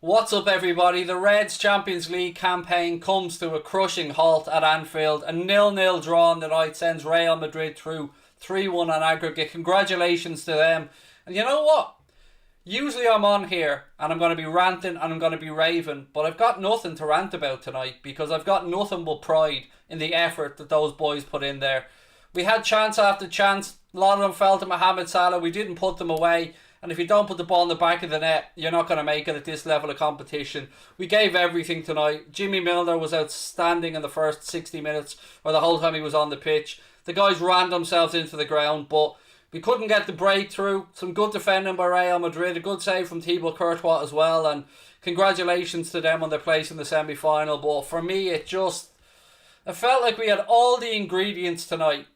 What's up, everybody? The Reds Champions League campaign comes to a crushing halt at Anfield. A 0-0 draw on the night sends Real Madrid through 3-1 on aggregate. Congratulations to them. And you know what? Usually I'm on here and I'm going to be ranting and I'm going to be raving, but I've got nothing to rant about tonight because I've got nothing but pride in the effort that those boys put in there. We had chance after chance. A lot of them fell to Mohamed Salah. We didn't put them away. And if you don't put the ball in the back of the net, you're not going to make it at this level of competition. We gave everything tonight. Jimmy Milner was outstanding in the first 60 minutes, or the whole time he was on the pitch. The guys ran themselves into the ground, but we couldn't get the breakthrough. Some good defending by Real Madrid. A good save from Thibaut Courtois as well. And congratulations to them on their place in the semi-final. But for me, it felt like we had all the ingredients tonight,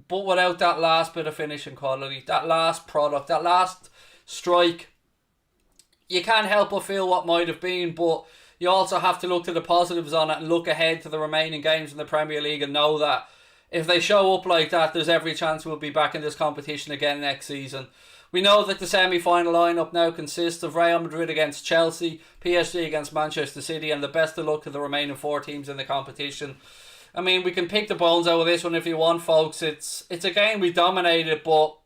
but without that last bit of finishing quality, that last product, that last strike. You can't help but feel what might have been, but you also have to look to the positives on it and look ahead to the remaining games in the Premier League and know that if they show up like that, there's every chance we'll be back in this competition again next season. We know that the semi-final lineup now consists of Real Madrid against Chelsea, PSG against Manchester City, and the best of luck to the remaining four teams in the competition. I mean, we can pick the bones out of this one if you want, folks. It's a game we dominated, but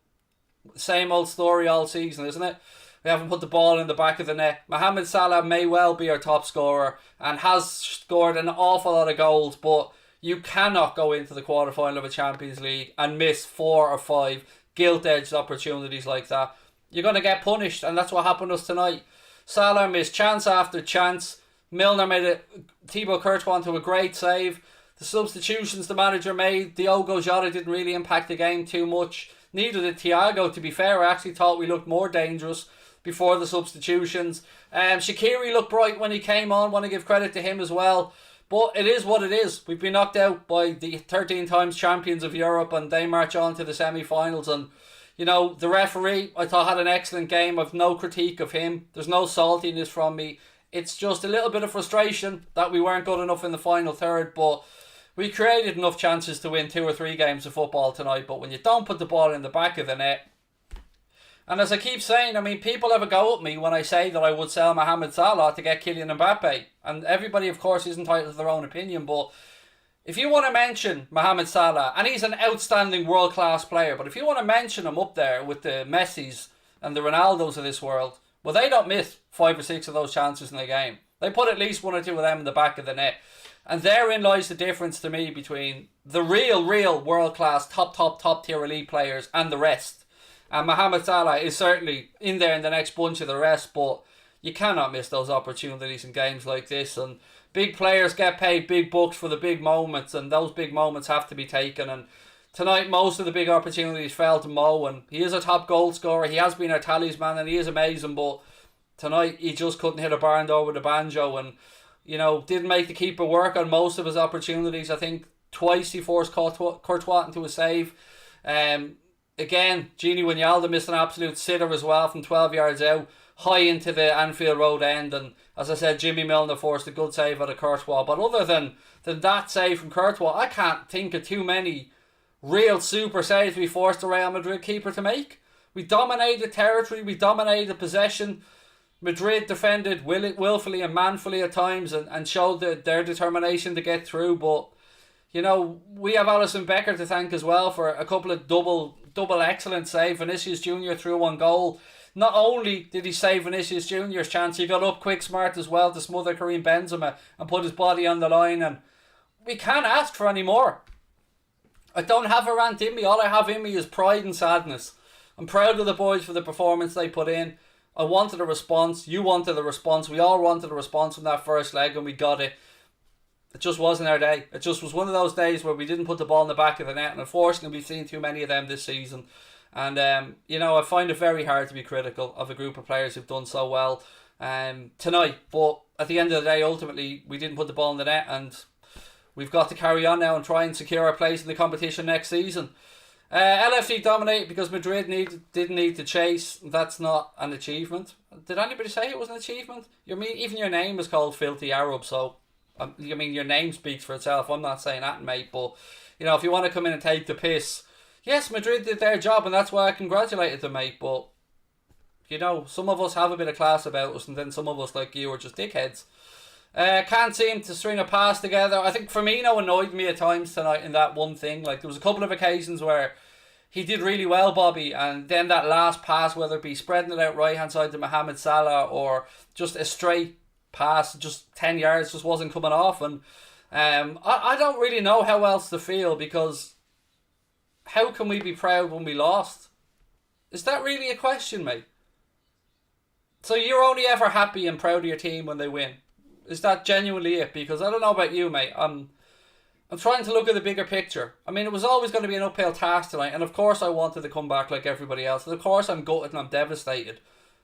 same old story all season, isn't it? We haven't put the ball in the back of the net. Mohamed Salah may well be our top scorer and has scored an awful lot of goals, but you cannot go into the quarterfinal of a Champions League and miss 4 or 5 gilt-edged opportunities like that. You're going to get punished, and that's what happened to us tonight. Salah missed chance after chance. Milner made it, Thibaut Courtois into a great save. The substitutions the manager made, Diogo Jota didn't really impact the game too much. Neither did Thiago, to be fair. I actually thought we looked more dangerous before the substitutions. Shaqiri looked bright when he came on. Want to give credit to him as well. But it is what it is. We've been knocked out by the 13 times champions of Europe and they march on to the semi-finals. And, you know, the referee, I thought, had an excellent game. I've no critique of him. There's no saltiness from me. It's just a little bit of frustration that we weren't good enough in the final third. But we created enough chances to win 2 or 3 games of football tonight, but when you don't put the ball in the back of the net, and as I keep saying, I mean, people have a go at me when I say that I would sell Mohamed Salah to get Kylian Mbappe, and everybody, of course, is entitled to their own opinion, but if you want to mention Mohamed Salah, and he's an outstanding world-class player, but if you want to mention him up there with the Messis and the Ronaldos of this world, well, they don't miss 5 or 6 of those chances in the game. They put at least 1 or 2 of them in the back of the net. And therein lies the difference to me between the real world-class top tier elite players and the rest. And Mohamed Salah is certainly in there in the next bunch of the rest, but you cannot miss those opportunities in games like this. And big players get paid big bucks for the big moments, and those big moments have to be taken. And tonight, most of the big opportunities fell to Mo, and he is a top goal scorer. He has been our talisman, and he is amazing, but tonight he just couldn't hit a barn door with a banjo, and you know, didn't make the keeper work on most of his opportunities. I think twice he forced Courtois into a save. Again, Gini Wijnaldum missed an absolute sitter as well from 12 yards out, high into the Anfield Road end. And as I said, Jimmy Milner forced a good save out of Courtois. But other than that save from Courtois, I can't think of too many real super saves we forced the Real Madrid keeper to make. We dominated territory, we dominated possession. Madrid defended willfully and manfully at times and showed their determination to get through. But, you know, we have Alisson Becker to thank as well for a couple of double excellent save. Vinicius Junior threw 1 goal. Not only did he save Vinicius Junior's chance, he got up quick smart as well to smother Karim Benzema and put his body on the line. And we can't ask for any more. I don't have a rant in me. All I have in me is pride and sadness. I'm proud of the boys for the performance they put in. I wanted a response. You wanted a response. We all wanted a response from that first leg, and we got it. It just wasn't our day. It just was one of those days where we didn't put the ball in the back of the net, and unfortunately we've seen too many of them this season. And, you know, I find it very hard to be critical of a group of players who've done so well tonight. But at the end of the day, ultimately, we didn't put the ball in the net, and we've got to carry on now and try and secure our place in the competition next season. LFC dominated because Madrid didn't need to chase. That's not an achievement. Did anybody say it was an achievement? Even your name is called Filthy Arab, so your name speaks for itself. I'm not saying that, mate, but you know, if you want to come in and take the piss, yes, Madrid did their job, and that's why I congratulated them, mate. But You know, some of us have a bit of class about us, and then some of us, like you, are just dickheads. Can't seem to string a pass together. I think Firmino annoyed me at times tonight in that one thing. Like, there was a couple of occasions where he did really well, Bobby, and then that last pass, whether it be spreading it out right hand side to Mohamed Salah or just a straight pass, just 10 yards, just wasn't coming off. And I don't really know how else to feel, because how can we be proud when we lost? Is that really a question, mate? So you're only ever happy and proud of your team when they win? Is that genuinely it? Because I don't know about you, mate. I'm trying to look at the bigger picture. I mean, it was always going to be an uphill task tonight, and of course I wanted to come back like everybody else. And of course I'm gutted and I'm devastated.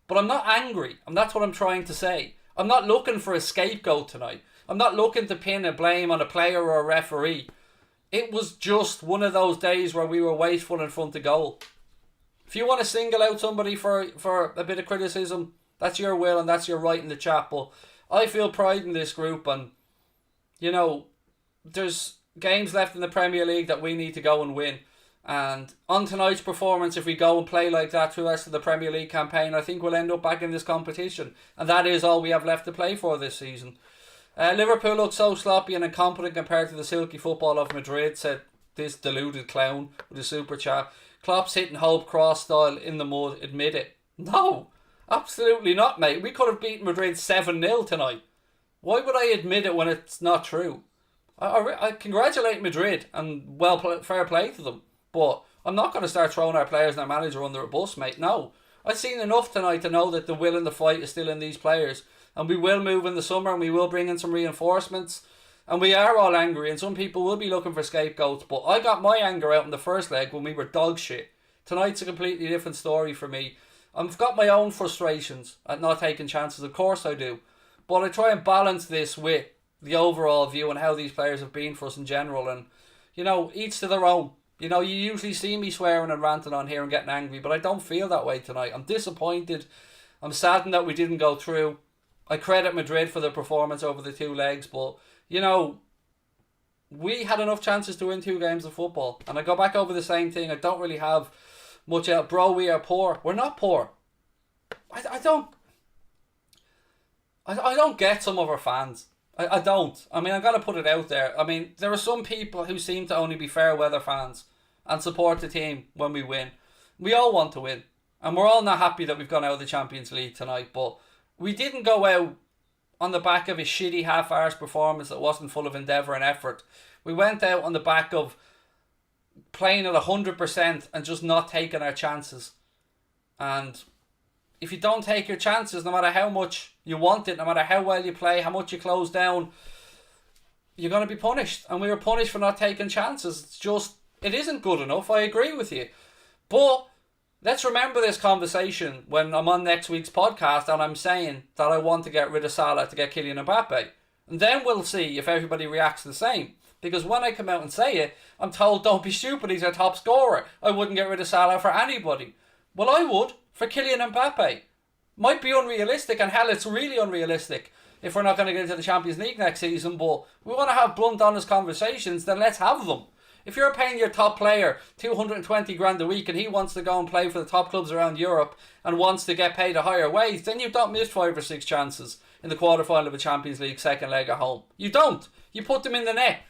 But I'm not angry, and that's what I'm trying to say. I'm not looking for a scapegoat tonight. I'm not looking to pin a blame on a player or a referee. It was just one of those days where we were wasteful in front of goal. If you want to single out somebody for a bit of criticism, that's your will and that's your right in the chat. But I feel pride in this group, and, you know, there's games left in the Premier League that we need to go and win. And on tonight's performance, if we go and play like that through the rest of the Premier League campaign, I think we'll end up back in this competition. And that is all we have left to play for this season. Liverpool look so sloppy and incompetent compared to the silky football of Madrid, said this deluded clown with a super chat. Klopp's hitting Hope Cross style in the mud, admit it. No, absolutely not, mate. We could have beaten Madrid 7-0 tonight. Why would I admit it when it's not true? I congratulate Madrid and fair play to them. But I'm not going to start throwing our players and our manager under a bus, mate. No. I've seen enough tonight to know that the will and the fight is still in these players. And we will move in the summer, and we will bring in some reinforcements. And we are all angry, and some people will be looking for scapegoats. But I got my anger out in the first leg when we were dog shit. Tonight's a completely different story for me. I've got my own frustrations at not taking chances. Of course I do. But I try and balance this with the overall view and how these players have been for us in general. And, you know, each to their own. You know, you usually see me swearing and ranting on here and getting angry, but I don't feel that way tonight. I'm disappointed. I'm saddened that we didn't go through. I credit Madrid for their performance over the two legs, but, you know, we had enough chances to win 2 games of football. And I go back over the same thing. I don't really have much else. Bro, we are poor. We're not poor. I don't get some of our fans. I don't. I mean, I'm going to put it out there. I mean, there are some people who seem to only be fair weather fans and support the team when we win. We all want to win. And we're all not happy that we've gone out of the Champions League tonight. But we didn't go out on the back of a shitty half-arsed performance that wasn't full of endeavour and effort. We went out on the back of playing at 100% and just not taking our chances. And if you don't take your chances, no matter how much you want it, no matter how well you play, how much you close down, you're going to be punished. And we were punished for not taking chances. It's just, it isn't good enough. I agree with you. But let's remember this conversation when I'm on next week's podcast and I'm saying that I want to get rid of Salah to get Kylian Mbappe. And then we'll see if everybody reacts the same. Because when I come out and say it, I'm told, don't be stupid, he's our top scorer. I wouldn't get rid of Salah for anybody. Well, I would. For Kylian Mbappe. Might be unrealistic, and hell, it's really unrealistic if we're not going to get into the Champions League next season, but we want to have blunt, honest conversations, then let's have them. If you're paying your top player 220 grand a week and he wants to go and play for the top clubs around Europe and wants to get paid a higher wage, then you don't miss 5 or 6 chances in the quarterfinal of a Champions League second leg at home. You don't. You put them in the net.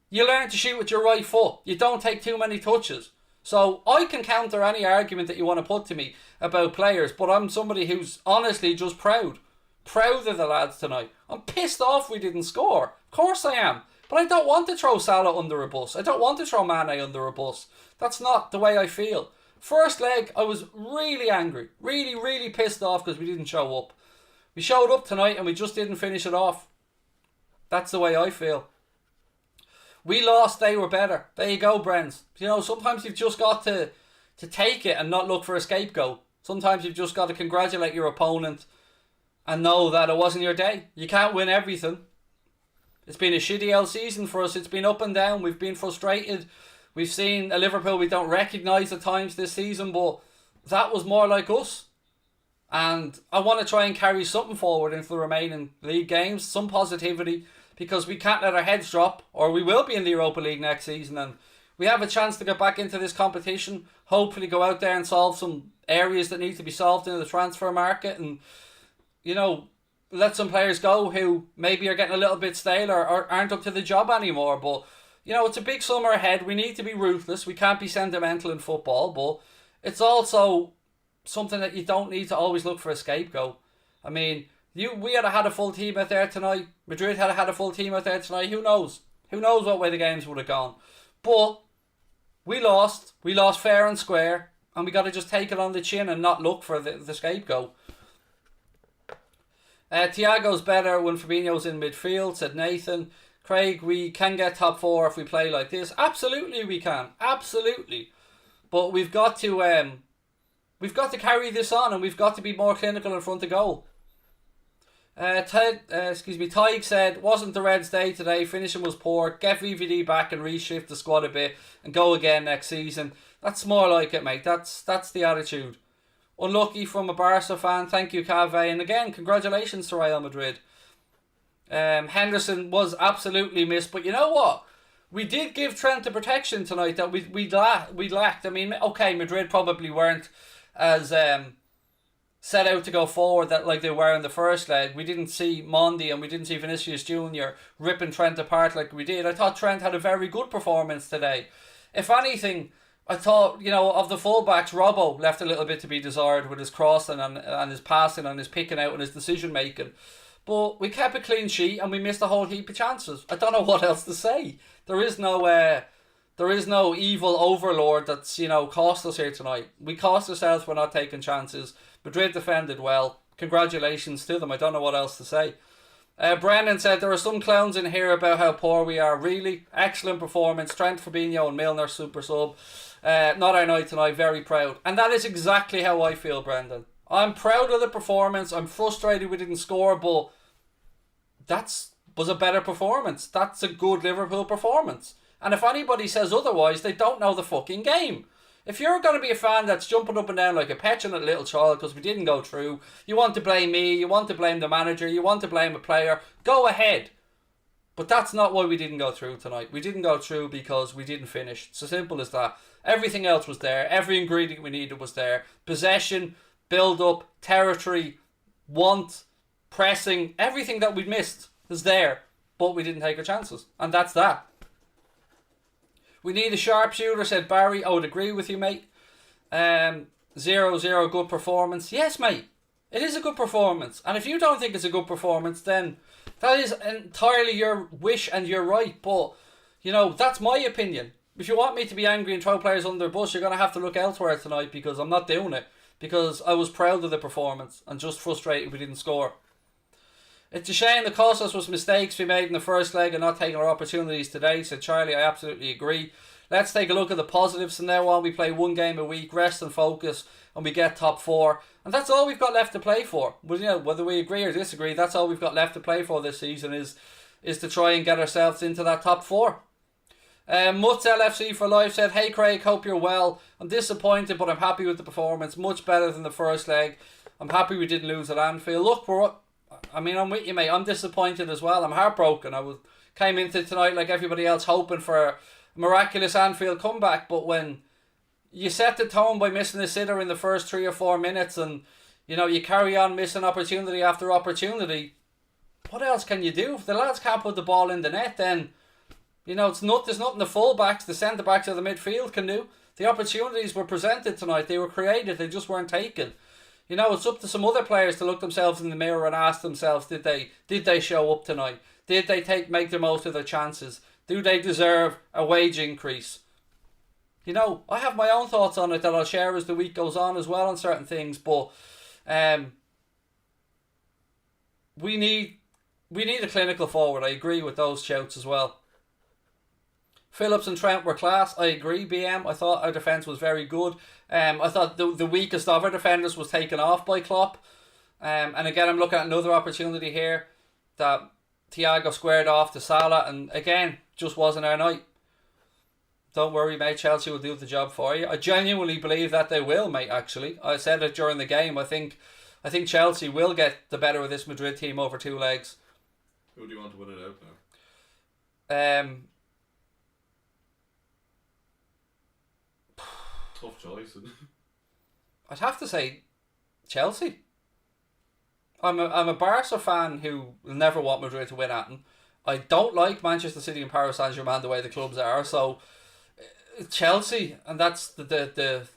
You learn to shoot with your right foot. You don't take too many touches. So I can counter any argument that you want to put to me about players, but I'm somebody who's honestly just proud. Proud of the lads tonight. I'm pissed off we didn't score. Of course I am. But I don't want to throw Salah under a bus. I don't want to throw Mane under a bus. That's not the way I feel. First leg, I was really angry. Really, really pissed off because we didn't show up. We showed up tonight and we just didn't finish it off. That's the way I feel. We lost, they were better. There you go, Brens. You know, sometimes you've just got to take it and not look for a scapegoat. Sometimes you've just got to congratulate your opponent and know that it wasn't your day. You can't win everything. It's been a shitty old season for us. It's been up and down. We've been frustrated. We've seen a Liverpool we don't recognise at times this season, but that was more like us. And I want to try and carry something forward into the remaining league games, some positivity, because we can't let our heads drop, or we will be in the Europa League next season, and we have a chance to get back into this competition, hopefully go out there and solve some areas that need to be solved in the transfer market, and you know, let some players go who maybe are getting a little bit stale or aren't up to the job anymore. But you know, it's a big summer ahead. We need to be ruthless. We can't be sentimental in football, but it's also something that you don't need to always look for a scapegoat. I mean, we had a full team out there tonight. Madrid had a full team out there tonight. Who knows? Who knows what way the games would have gone? But we lost. We lost fair and square, and we got to just take it on the chin and not look for the scapegoat. Thiago's better when Fabinho's in midfield, said Nathan. Craig, we can get top 4 if we play like this. Absolutely we can. Absolutely. But we've got to carry this on, and we've got to be more clinical in front of goal. Tig said, wasn't the Reds' day today, finishing was poor, get VVD back and reshift the squad a bit and go again next season. That's more like it, mate. That's the attitude. Unlucky from a Barca fan. Thank you, Cave. And again, congratulations to Real Madrid. Henderson was absolutely missed, but you know what? We did give Trent the protection tonight that we lacked. I mean, okay, Madrid probably weren't as set out to go forward that like they were in the first leg. We didn't see Mondi and we didn't see Vinicius Jr. ripping Trent apart like we did. I thought Trent had a very good performance today. If anything, I thought, you know, of the fullbacks, Robbo left a little bit to be desired with his crossing and his passing and his picking out and his decision making. But we kept a clean sheet and we missed a whole heap of chances. I don't know what else to say. There is no evil overlord that's, you know, cost us here tonight. We cost ourselves for not taking chances. Madrid defended well. Congratulations to them. I don't know what else to say. Brendan said, there are some clowns in here about how poor we are. Really? Excellent performance. Trent, Fabinho and Milner, super sub. Not our night tonight. Very proud. And that is exactly how I feel, Brendan. I'm proud of the performance. I'm frustrated we didn't score, but was a better performance. That's a good Liverpool performance. And if anybody says otherwise, they don't know the fucking game. If you're going to be a fan that's jumping up and down like a petulant little child because we didn't go through, you want to blame me, you want to blame the manager, you want to blame a player, go ahead. But that's not why we didn't go through tonight. We didn't go through because we didn't finish. It's as simple as that. Everything else was there. Every ingredient we needed was there. Possession, build-up, territory, want, pressing, everything that we'd missed was there. But we didn't take our chances. And that's that. We need a sharpshooter, said Barry. I would agree with you, mate. 0-0, good performance. Yes, mate. It is a good performance. And if you don't think it's a good performance, then that is entirely your wish and you're right. But, you know, that's my opinion. If you want me to be angry and throw players under the bus, you're going to have to look elsewhere tonight because I'm not doing it. Because I was proud of the performance and just frustrated we didn't score. It's a shame the cost us was mistakes we made in the first leg and not taking our opportunities today, said Charlie. I absolutely agree. Let's take a look at the positives from now on. We play one game a week, rest and focus, and we get top 4. And that's all we've got left to play for. Well, you know, whether we agree or disagree, that's all we've got left to play for this season is to try and get ourselves into that top 4. Mutz LFC for life said, hey Craig, hope you're well. I'm disappointed, but I'm happy with the performance. Much better than the first leg. I'm happy we didn't lose at Anfield. Look, I'm with you, mate. I'm disappointed as well. I'm heartbroken. Came into tonight like everybody else hoping for a miraculous Anfield comeback, but when you set the tone by missing a sitter in the first 3 or 4 minutes and, you know, you carry on missing opportunity after opportunity, what else can you do? If the lads can't put the ball in the net, then, you know, there's nothing the full-backs, the centre-backs or the midfield can do. The opportunities were presented tonight. They were created. They just weren't taken. You know, it's up to some other players to look themselves in the mirror and ask themselves, did they show up tonight? Did they make the most of their chances? Do they deserve a wage increase? You know, I have my own thoughts on it that I'll share as the week goes on as well on certain things, but we need a clinical forward. I agree with those shouts as well. Phillips and Trent were class. I agree, BM. I thought our defence was very good. I thought the weakest of our defenders was taken off by Klopp. And again, I'm looking at another opportunity here that Thiago squared off to Salah, and again, just wasn't our night. Don't worry, mate. Chelsea will do the job for you. I genuinely believe that they will, mate, actually. I said it during the game. I think Chelsea will get the better of this Madrid team over 2 legs. Who do you want to win it out now? Tough choice. I'd have to say Chelsea. I'm a Barca fan who will never want Madrid to win at them. I don't like Manchester City and Paris Saint-Germain the way the clubs are, so Chelsea, and that's the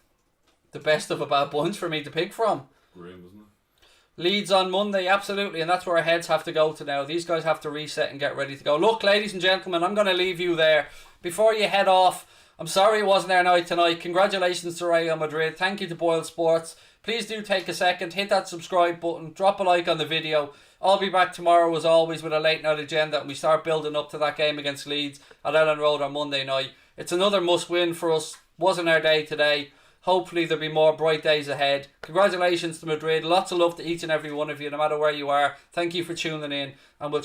best of a bad bunch for me to pick from. Grim, wasn't it? Leeds on Monday, absolutely, and that's where our heads have to go to now. These guys have to reset and get ready to go. Look, ladies and gentlemen, I'm going to leave you there. Before you head off, I'm sorry it wasn't our night tonight. Congratulations to Real Madrid. Thank you to Boyle Sports. Please do take a second, hit that subscribe button, drop a like on the video. I'll be back tomorrow as always with a late night agenda, and we start building up to that game against Leeds at Ellen Road on Monday night. It's another must win for us. Wasn't our day today. Hopefully there'll be more bright days ahead. Congratulations to Madrid. Lots of love to each and every one of you, no matter where you are. Thank you for tuning in, and we'll